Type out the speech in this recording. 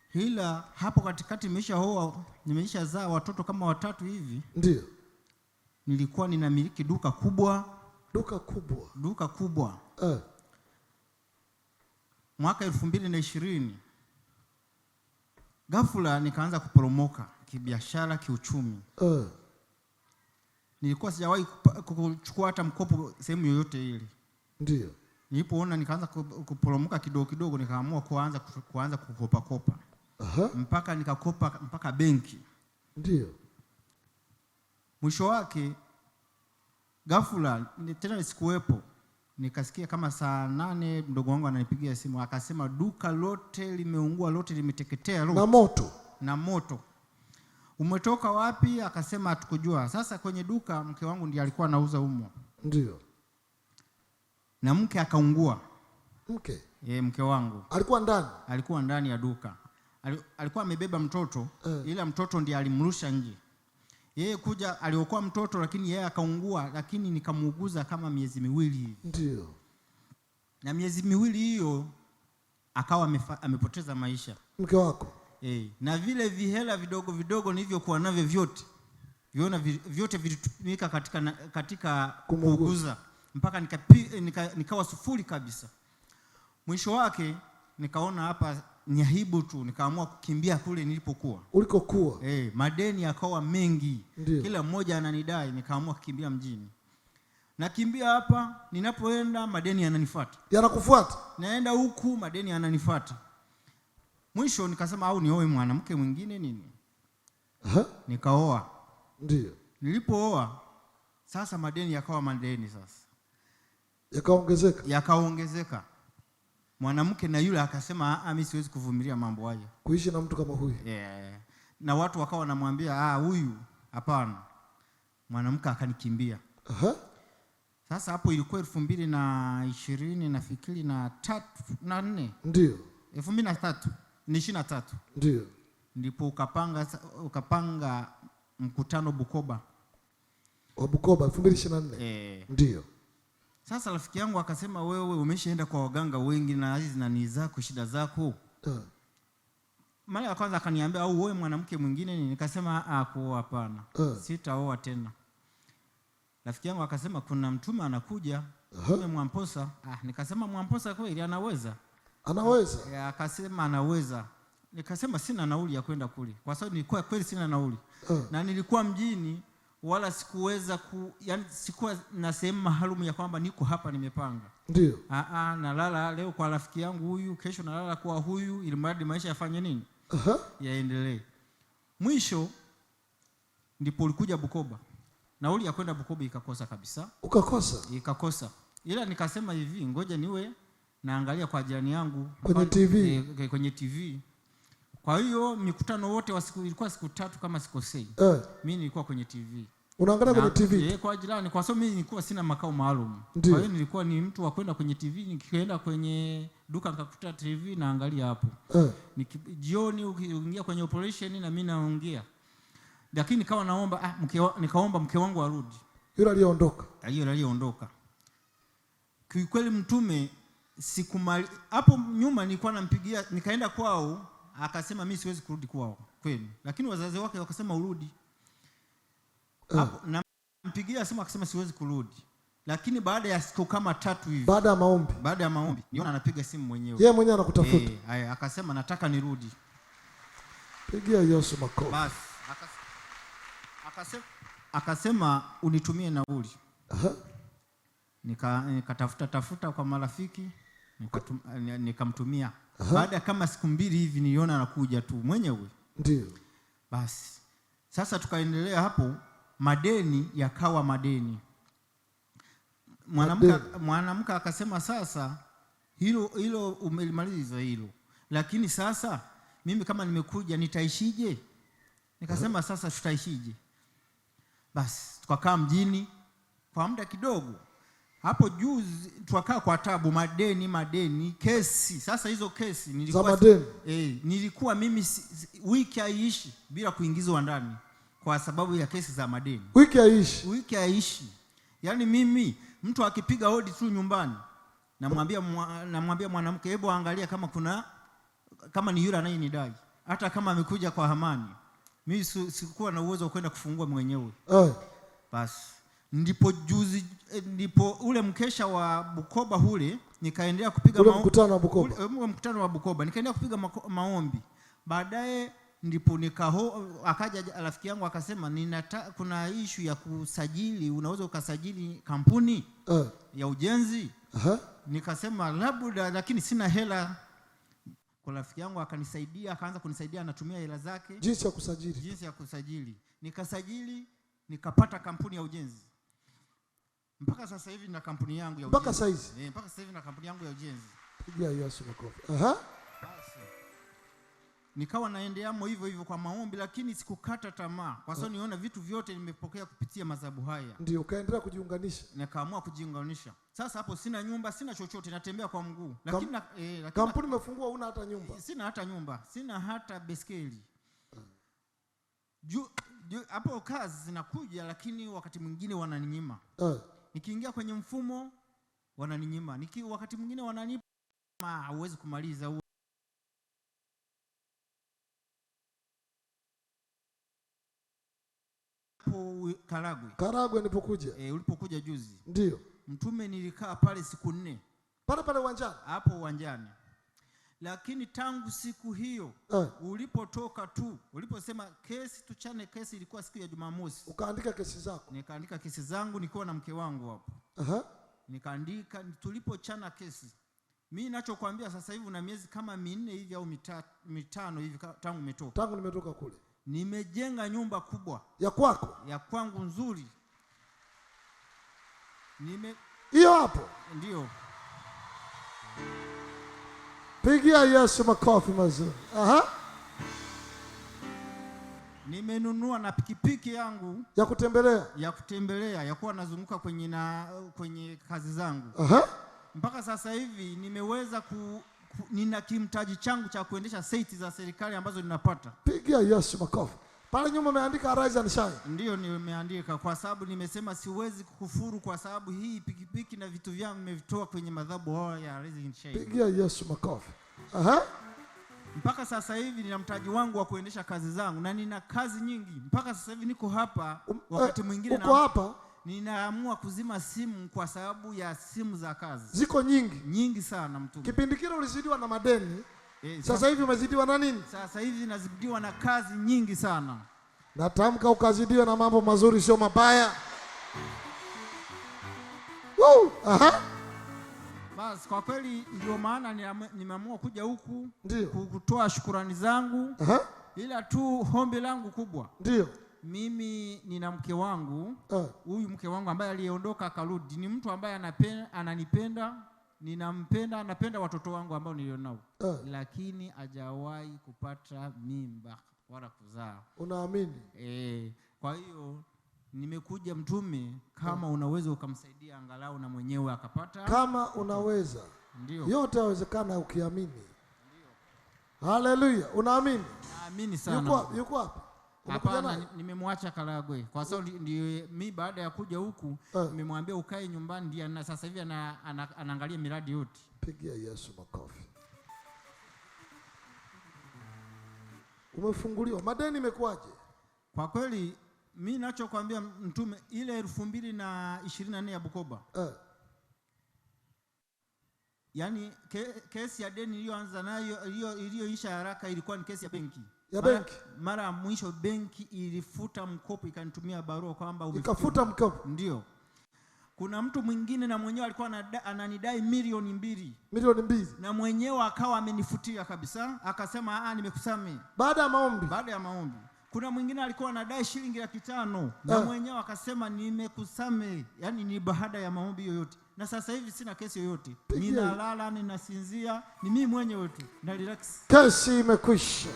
Hila hapo katikati nimeshazaa watoto kama 3 hivi. Ndio. Nilikuwa ninamiliki duka kubwa. Duka kubwa. Mwaka 2020 ghafla nikaanza kuporomoka kibiashara, kiuchumi. Nilikuwa sijawahi kuchukua hata mkopo sehemu yoyote ile. Ndio. Nilipoona nikaanza kuporomoka kidogo kidogo, nikaamua kuanza kukopa. Mpaka nikakopa mpaka benki. Ndio. Mwisho wake ghafla tena nisikuwepo, nikasikia kama saa 8 mdogo wangu ananipigia simu, akasema duka lote limeungua, lote limeteketea lote. Na moto. Umetoka wapi? Akasema hatukujua. Sasa kwenye duka mke wangu ndiye alikuwa anauza humo. Ndio. Na mke akaungua. Mke wangu. Alikuwa ndani ya duka. Alikuwa amebeba mtoto, ila mtoto ndiye alimrusha nje. Yeye kuja aliokoa mtoto, lakini yeye akaungua, lakini nikamuuguza kama miezi 2 hivi. Ndio. Na miezi 2 hiyo akawa amepoteza maisha. Mke wako? Na vile vihela vidogo vidogo nilivyokuwa navyo vyote vilitumika katika kuuguza mpaka nikawa sufuri kabisa. Mwisho wake nikaona hapa ni aibu tu, nikaamua kukimbia kule nilipokuwa. Ulikokuwa? Madeni yakawa mengi. Ndiyo. Kila mmoja ananidai, nikaamua kukimbia mjini. Nakimbia hapa, ninapoenda madeni yananifuata. Yanakufuata? Naenda huku madeni yananifuata. Mwisho nikasema au nioe mwanamke mwingine nini? Nikaoa. Ndio. Nilipooa sasa madeni yakawa madeni sasa. Yakaongezeka. Mwanamke na yule akasema mimi siwezi kuvumilia mambo haya. Kuishi na mtu kama huyu. Na watu wakawa wanamwambia huyu hapana. Mwanamke akanikimbia. Sasa hapo ilikuwa 2020 nafikiri na 3 na 4. Ndio. 2023. Ndio. Ndipo ukapanga mkutano Bukoba. Wa Bukoba 2024. Ndio. Sasa rafiki yangu akasema wewe umeshaenda kwa waganga wengi na hizi nani zako, shida zako. Mara ya kwanza akaniambia au wewe mwanamke mwingine nini? Nikasema hapana. Sitaoa tena. Rafiki yangu akasema kuna mtume anakuja, mtume Mwamposa. Nikasema Mwamposa kweli anaweza? Akasema anaweza. Nikasema sina nauli ya kwenda kule. Kwa sababu nilikuwa kweli sina nauli. Na nilikuwa mjini wala sikuweza yani sikuwa na sehemu maalum ya kwamba niko hapa nimepanga. Ndio. Nalala leo kwa rafiki yangu huyu, kesho nalala kwa huyu, ili mradi maisha yafanye nini? Yaendelee. Mwisho ndipo ulikuja Bukoba. Nauli ya kwenda Bukoba ikakosa kabisa. Ukakosa? Ikakosa. Ila nikasema hivi, ngoja niwe naangalia kwa jirani yangu kwenye TV. Kwa hiyo mikutano wote ilikuwa siku 3 kama sikosei. Mimi nilikuwa kwenye TV. Unaangalia kwenye TV? Kwa jirani, kwa sababu mimi nilikuwa sina makao maalum. Kwa hiyo nilikuwa ni mtu wa kwenda kwenye TV, nikienda kwenye duka nikakuta TV naangalia hapo. Jioni ukiingia kwenye operation na mimi naongea. Lakini nikawa naomba nikaomba mke wangu arudi. Yule aliondoka. Kweli mtume hapo nyuma nilikuwa nampigia, nikaenda kwao, akasema mimi siwezi kurudi kwao kweli. Lakini wazazi wake wakasema urudi. Hapo nampigia simu akasema siwezi kurudi. Lakini baada ya siku kama 3 hivi. Baada ya maombi niona anapiga simu mwenyewe. Yeye mwenyewe anakutafuta. Akasema nataka nirudi. Pigia Yesu makofi. Basi akasema unitumie nauli. Nikatafuta kwa marafiki, nikamtumia. Baada kama siku 2 hivi niliona anakuja tu mwenyewe. Ndio. Basi sasa tukaendelea hapo, madeni yakawa madeni. Mwanamke akasema sasa hilo umelimaliza hilo. Lakini sasa mimi kama nimekuja nitaishije? Nikasema sasa tutaishije? Basi tukakaa mjini kwa muda kidogo. Hapo juzi tukakaa kwa tabu, madeni, kesi. Sasa hizo kesi nilikuwa mimi wiki haiishi bila kuingizwa ndani kwa sababu ya kesi za madeni. Wiki haiishi. Yaani mimi mtu akipiga hodi tu nyumbani namwambia mwanamke hebu angalia kama ni yule anayenidai. hata kama amekuja kwa amani, mimi sikuwa na uwezo wa kwenda kufungua mwenyewe. Basi ndipo ule mkesha wa Bukoba ule nikaendelea kupiga mkutano wa Bukoba. Mkutano wa Bukoba nikaendelea kupiga maombi. Baadaye ndipo akaja rafiki yangu akasema, kuna issue ya kusajili, unaweza ukasajili kampuni ya ujenzi. Nikasema labda, lakini sina hela. Kwa rafiki yangu akanisaidia, akaanza kunisaidia, anatumia hela zake jinsi ya kusajili. Nikasajili, nikapata kampuni ya ujenzi. Mpaka sasa hivi na kampuni yangu ya ujenzi. Mpaka sasa hivi? Mpaka sasa hivi na kampuni yangu ya ujenzi. Pigia Yesu makofi. Basi nikawa naendeamo hivyo kwa maombi, lakini sikukata tamaa kwa sababu niona vitu vyote nimepokea kupitia madhabahu haya. Ndio ukaendelea kujiunganisha. Nikaamua kujiunganisha. Sasa hapo sina nyumba, sina chochote, natembea kwa mguu. Lakini kampuni umefungua, una hata nyumba? Sina hata nyumba, sina hata beskeli. Hapo kazi zinakuja, lakini wakati mwingine wananinyima. Nikiingia kwenye mfumo wananinyima. Wakati mwingine wananipa, hauwezi kumaliza. Karagwe nilipokuja. Ulipokuja juzi. Ndio. Mtume nilikaa pale siku 4. Pale uwanjani? Hapo uwanjani. Lakini tangu siku hiyo ulipotoka tu, uliposema tuchane kesi, ilikuwa siku ya Jumamosi. Ukaandika kesi zako? Nikaandika kesi zangu nikiwa na mke wangu hapo. Nikaandika, tulipochana kesi. Mimi ninachokuambia sasa hivi una miezi kama 4 hivi au 5 hivi tangu umetoka. Tangu nimetoka kule. Nimejenga nyumba kubwa. Ya kwako? Ya kwangu nzuri. Hiyo hapo? Ndio. Pigia Yesu makofi mazuri. Nimenunua na pikipiki yangu ya kutembelea ya kuwa nazunguka kwenye kazi zangu. Mpaka sasa hivi nimeweza nina kimtaji changu cha kuendesha site za serikali ambazo ninapata. Pigia Yesu makofi. Pale nyuma umeandika Arise and Shine. Ndio nimeandika kwa sababu nimesema siwezi kukufuru, kwa sababu hii pikipiki na vitu vyangu nimevitoa kwenye madhabahu ya Arise and Shine. Pigia Yesu makofi. Mpaka sasa hivi nina mtaji wangu wa kuendesha kazi zangu na nina kazi nyingi. Mpaka sasa hivi niko hapa, wakati mwingine uko hapa ninaamua kuzima simu kwa sababu ya simu za kazi. Ziko nyingi sana mtu. Kipindi kile ulizidiwa na madeni. Sasa hivi umezidiwa na nini? Sasa hivi nazidiwa na kazi nyingi sana. Natamka ukazidiwa na mambo mazuri, sio mabaya. Basi kwa kweli ndio maana nimeamua kuja huku kutoa shukrani zangu. Ila tu hombi langu kubwa. Ndio. Mimi nina mke wangu. Huyu mke wangu ambaye aliondoka akarudi ni mtu ambaye ananipenda, ninampenda, anapenda watoto wangu ambao nilionao. Lakini hajawahi kupata mimba wala kuzaa. Unaamini? Kwa hiyo nimekuja Mtume, kama unaweza ukamsaidia angalau na mwenyewe akapata. Kama unaweza. Ndio. Yote yawezekana ukiamini. Ndio. Haleluya. Unaamini? Naamini sana. Yuko wapi? Hapana, nimemwacha Karagwe. Kwa sababu ndio mimi baada ya kuja huku nimemwambia ukae nyumbani, ndiye na sasa hivi anaangalia miradi yote. Pigia Yesu makofi. Umefunguliwa. Madeni imekuaje? Kwa kweli mimi ninachokuambia Mtume, ile 2024 ya Bukoba. Yaani kesi ya deni iliyoanza nayo iliyoisha haraka ilikuwa ni kesi ya benki. Mara ya mwisho benki ilifuta mkopo, ikanitumia barua kwamba ikafuta mkopo. Ndio. Kuna mtu mwingine na mwenyewe alikuwa ananidai milioni 2. Milioni 2. Na mwenyewe akawa amenifutia kabisa, akasema nimekusamehe. Baada ya maombi. Kuna mwingine alikuwa anadai shilingi 500 na mwenyewe akasema nimekusamehe. Yaani ni baada ya maombi yoyote. Na sasa hivi sina kesi yoyote. Ninalala, ninasinzia, ni mimi mwenyewe tu na relax. Kesi imekwisha.